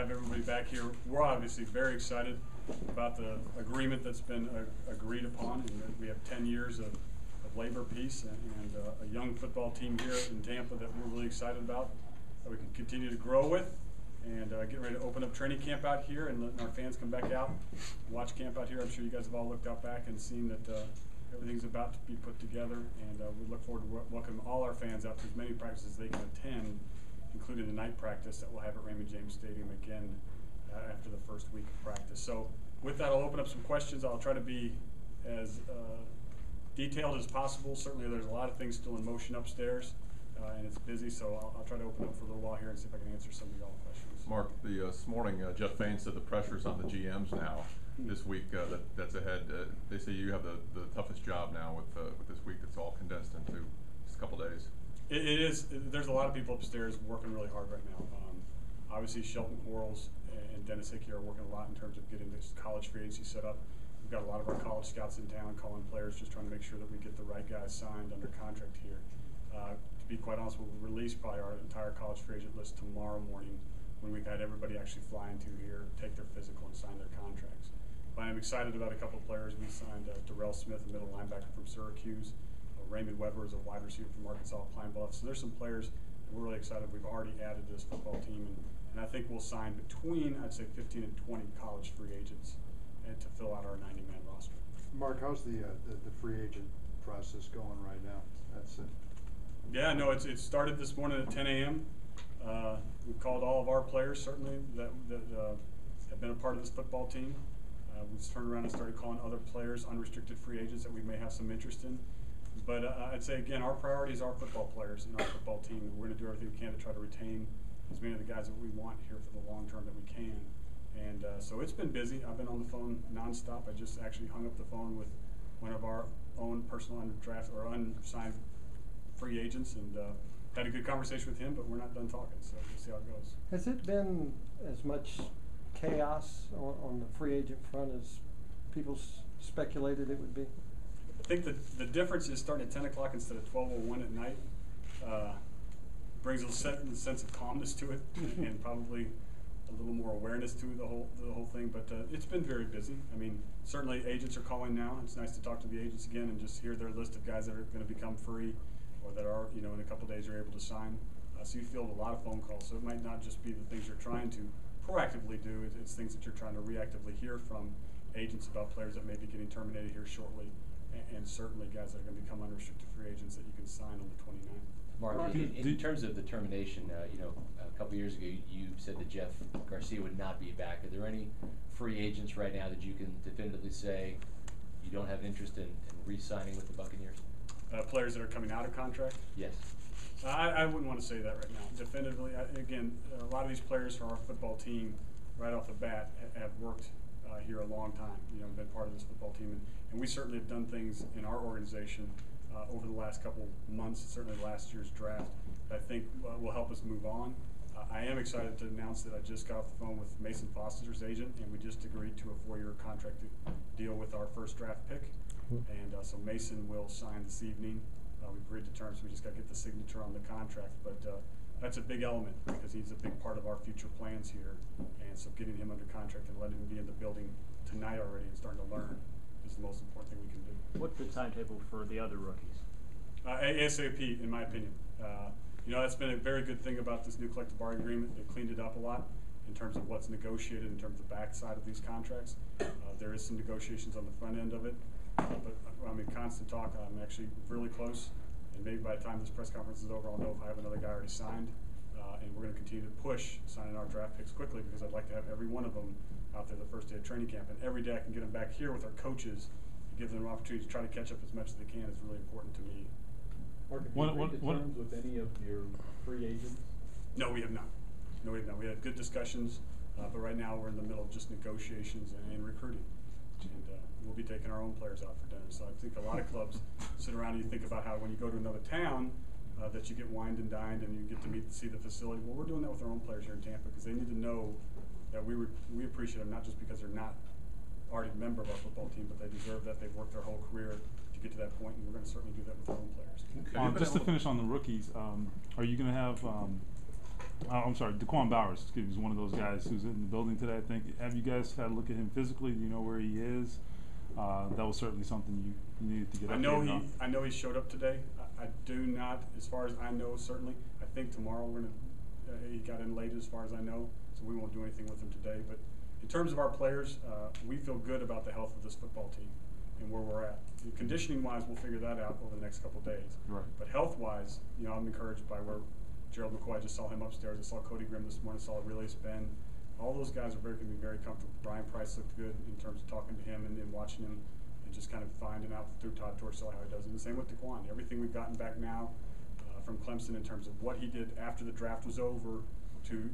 have everybody back here. We're obviously very excited about the agreement that's been agreed upon, and we have 10 years of labor peace and a young football team here in Tampa that we're really excited about, that we can continue to grow with, and getting ready to open up training camp out here and letting our fans come back out, watch camp out here. I'm sure you guys have all looked out back and seen that everything's about to be put together, and we look forward to welcoming all our fans out to as many practices as they can attend, including the night practice that we'll have at Raymond James Stadium again after the first week of practice. So with that, I'll open up some questions. I'll try to be as detailed as possible. Certainly there's a lot of things still in motion upstairs, and it's busy, so I'll try to open up for a little while here and see if I can answer some of y'all questions. Mark, this morning Jeff Fain said the pressure's on the GMs now this week that's ahead. They say you have the toughest job now with this week that's all condensed into just a couple days. It is. There's a lot of people upstairs working really hard right now. Obviously, Shelton Quarles and Dennis Hickey are working a lot in terms of getting this college free agency set up. We've got a lot of our college scouts in town calling players, just trying to make sure that we get the right guys signed under contract here. To be quite honest, we'll release probably our entire college free agent list tomorrow morning when we've had everybody actually fly into here, take their physical, and sign their contracts. But I'm excited about a couple of players. We signed Darrell Smith, a middle linebacker from Syracuse. Raymond Weber is a wide receiver from Arkansas Pine Bluff. So there's some players that we're really excited we've already added to this football team, and I think we'll sign between, I'd say, 15 and 20 college free agents to fill out our 90-man roster. Mark, how's the free agent process going right now? That's it. Yeah, no, it started this morning at 10 a.m. We've called all of our players, certainly, that have been a part of this football team. We've turned around and started calling other players unrestricted free agents that we may have some interest in. But I'd say, again, our priority is our football players and our football team, and we're going to do everything we can to try to retain as many of the guys that we want here for the long term that we can. And so it's been busy. I've been on the phone nonstop. I just actually hung up the phone with one of our own personal unsigned free agents, and had a good conversation with him, but we're not done talking, so we'll see how it goes. Has it been as much chaos on the free agent front as people speculated it would be? I think the difference is starting at 10 o'clock instead of 12:01 at night. Brings a sense of calmness to it, and probably a little more awareness to the whole thing. But it's been very busy. I mean, certainly agents are calling now. It's nice to talk to the agents again and just hear their list of guys that are going to become free, or that are, in a couple days you're able to sign. So you field a lot of phone calls. So it might not just be the things you're trying to proactively do. It's things that you're trying to reactively hear from agents about players that may be getting terminated here shortly. And certainly guys that are going to become unrestricted free agents that you can sign on the 29th. Mark, in terms of the termination, a couple years ago you said that Jeff Garcia would not be back. Are there any free agents right now that you can definitively say you don't have interest in re-signing with the Buccaneers? Players that are coming out of contract? Yes. I wouldn't want to say that right now. Definitively, again, a lot of these players for our football team right off the bat have worked here a long time, been part of this football team. And we certainly have done things in our organization over the last couple months, certainly last year's draft, that I think will help us move on. I am excited to announce that I just got off the phone with Mason Foster's agent, and we just agreed to a 4-year contract deal with our first draft pick. And so Mason will sign this evening. We've agreed to terms, so we just got to get the signature on the contract. But that's a big element because he's a big part of our future plans here. And so getting him under contract and letting him be in the building tonight already and starting to learn is the most important thing we can do. What's the timetable for the other rookies? ASAP, in my opinion. That's been a very good thing about this new collective bargaining agreement. They cleaned it up a lot in terms of what's negotiated in terms of the backside of these contracts. There is some negotiations on the front end of it, but I'm in constant talk. I'm actually really close, and maybe by the time this press conference is over, I'll know if I have another guy already signed. And we're going to continue to push signing our draft picks quickly because I'd like to have every one of them out there the first day of training camp. And every day I can get them back here with our coaches and give them an opportunity to try to catch up as much as they can is really important to me. Mark, have you agreed to terms with any of your free agents? No, we have not. We had good discussions, but right now we're in the middle of just negotiations and recruiting. And we'll be taking our own players out for dinner. So I think a lot of clubs sit around and you think about how when you go to another town that you get wined and dined and you get to see the facility. Well, we're doing that with our own players here in Tampa because they need to know that we appreciate them, not just because they're not already a member of our football team, but they deserve that. They've worked their whole career to get to that point, and we're going to certainly do that with our own players. Just to finish on the rookies, are you going to have I'm sorry, Daquan Bowers, excuse me, is one of those guys who's in the building today, I think. Have you guys had a look at him physically? Do you know where he is? That was certainly something you needed to get I up know there. I know he showed up today. I do not, as far as I know, certainly. I think tomorrow we're gonna. He got in late, as far as I know, so we won't do anything with him today. But in terms of our players, we feel good about the health of this football team and where we're at. And conditioning-wise, we'll figure that out over the next couple of days. Right. But health-wise, you know, I'm encouraged by where Gerald McCoy. I just saw him upstairs. I saw Cody Grimm this morning. Saw Aurelius Ben. All those guys are going to be very comfortable. Brian Price looked good in terms of talking to him and watching him and just kind of finding out through Todd Torricelli how he does it. And the same with Daquan. Everything we've gotten back now from Clemson in terms of what he did after the draft was over to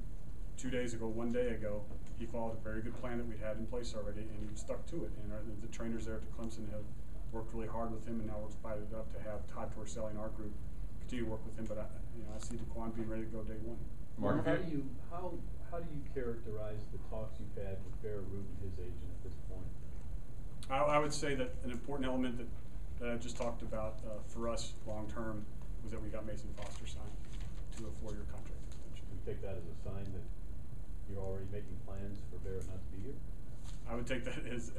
2 days ago, 1 day ago, he followed a very good plan that we'd had in place already, and he stuck to it. And the trainers there at Clemson have worked really hard with him, and now we're excited up to have Todd Torricelli in our group continue to work with him. But I see Daquan being ready to go day one. Mark, Mm-hmm. How do you characterize the talks you've had with Bear Root and his agent at this point? I would say that an important element that I just talked about for us long term was that we got Mason Foster signed to a 4-year contract extension. Do you take that as a sign that you're already making plans for Bear not to be here? I would take that as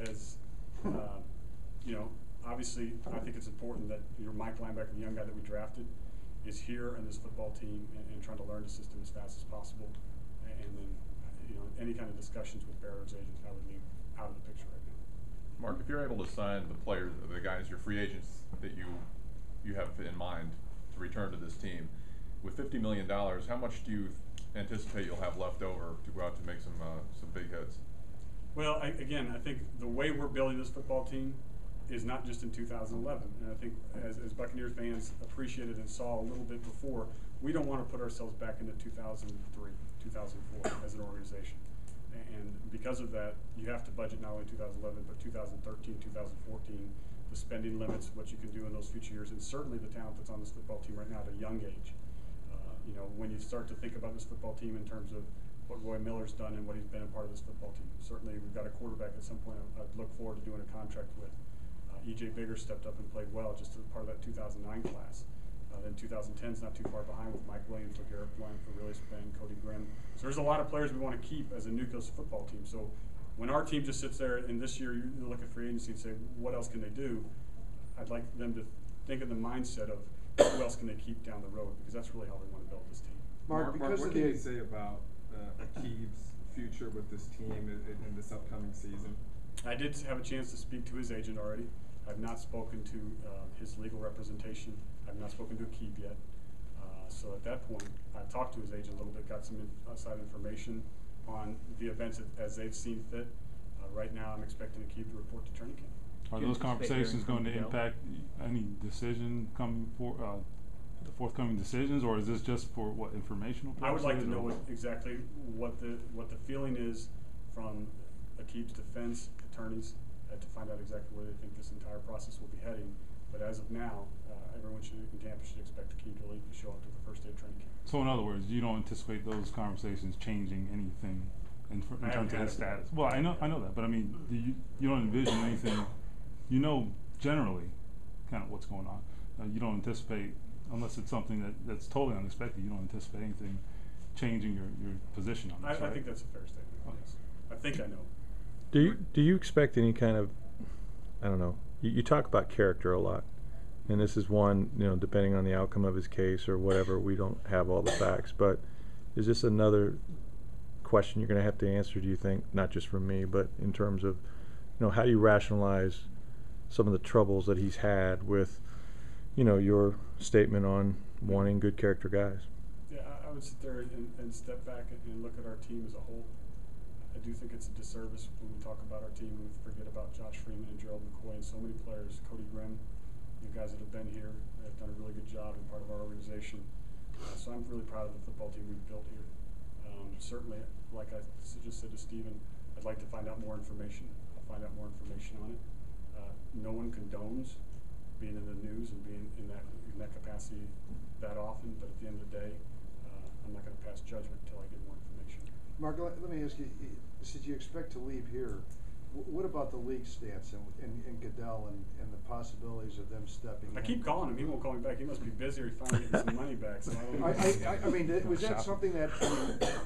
you know, obviously I think it's important that your Mike Linebacker, the young guy that we drafted, is here in this football team and trying to learn the system as fast as possible. And then, you know, any kind of discussions with Bear's agents, I would leave out of the picture right now. Mark, if you're able to sign the players, the guys, your free agents that you have in mind to return to this team, with $50 million, how much do you anticipate you'll have left over to go out to make some big hits? Well, I think the way we're building this football team is not just in 2011. And I think as Buccaneers fans appreciated and saw a little bit before, we don't want to put ourselves back into 2003, 2004 as an organization. And because of that, you have to budget not only 2011, but 2013, 2014, the spending limits, what you can do in those future years, and certainly the talent that's on this football team right now at a young age. You know, when you start to think about this football team in terms of what Roy Miller's done and what he's been a part of this football team. Certainly we've got a quarterback at some point I'd look forward to doing a contract with. E.J. Bigger stepped up and played well just as part of that 2009 class. Then 2010 is not too far behind with Mike Williams, LeGarrette Blount, Aurelius Ben, Cody Grimm. So there's a lot of players we want to keep as a nucleus football team. So when our team just sits there and this year you look at free agency and say, what else can they do? I'd like them to think of the mindset of who else can they keep down the road, because that's really how we want to build this team. Mark, because what of can the you say about Aqib's future with this team in this upcoming season? I did have a chance to speak to his agent already. I've not spoken to his legal representation. I've not spoken to Aqib yet. So at that point, I talked to his agent a little bit, got some outside information on the events as they've seen fit. Right now, I'm expecting Aqib to report to training camp. Are those conversations going to impact any decision coming for the forthcoming decisions, or is this just for what, informational purposes? I would like to know exactly what the feeling is from Aqib's defense attorneys to find out exactly where they think this entire process will be heading. But as of now, everyone in Tampa should expect Aqib to show up to the first day of training camp. So in other words, you don't anticipate those conversations changing anything in terms of his status? Well, I know that, but I mean, you don't envision anything. You know generally kind of what's going on. You don't anticipate, unless it's something that's totally unexpected, you don't anticipate anything changing your position on this, right? I think that's a fair statement, Okay. yes. I think I know. Do you expect any kind of, I don't know, you talk about character a lot, and this is one, you know, depending on the outcome of his case or whatever, we don't have all the facts, but is this another question you're going to have to answer, do you think, not just from me, but in terms of, you know, how do you rationalize some of the troubles that he's had with, you know, your statement on wanting good character guys? Yeah, I would sit there and step back and look at our team as a whole. I do think it's a disservice when we talk about our team and we forget about Josh Freeman and Gerald McCoy and so many players, Cody Grimm, you guys that have been here, have done a really good job and part of our organization. So I'm really proud of the football team we've built here. Certainly, like I just said to Stephen, I'd like to find out more information. I'll find out more information on it. No one condones being in the news and being in that capacity that often, but at the end of the day, I'm not going to pass judgment until I get more information. Mark, let me ask you, since you expect to leave here What about the league stance and Goodell and the possibilities of them stepping in? I keep calling him, he won't call me back, he must be busy or he finally getting some money back, so I don't know. I mean, was that Shopping. something that, I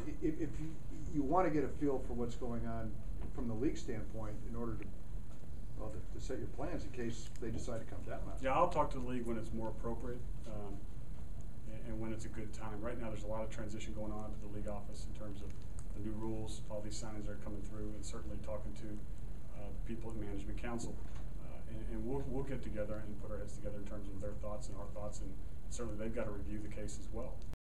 mean, if you wanna get a feel for what's going on from the league standpoint in order to, well, to set your plans in case they decide to come down on us? Yeah, I'll talk to the league when it's more appropriate, and when it's a good time. Right now, there's a lot of transition going on at the league office in terms of the new rules, all these signings that are coming through, and certainly talking to people at management council. And we'll get together and put our heads together in terms of their thoughts and our thoughts, and certainly they've got to review the case as well.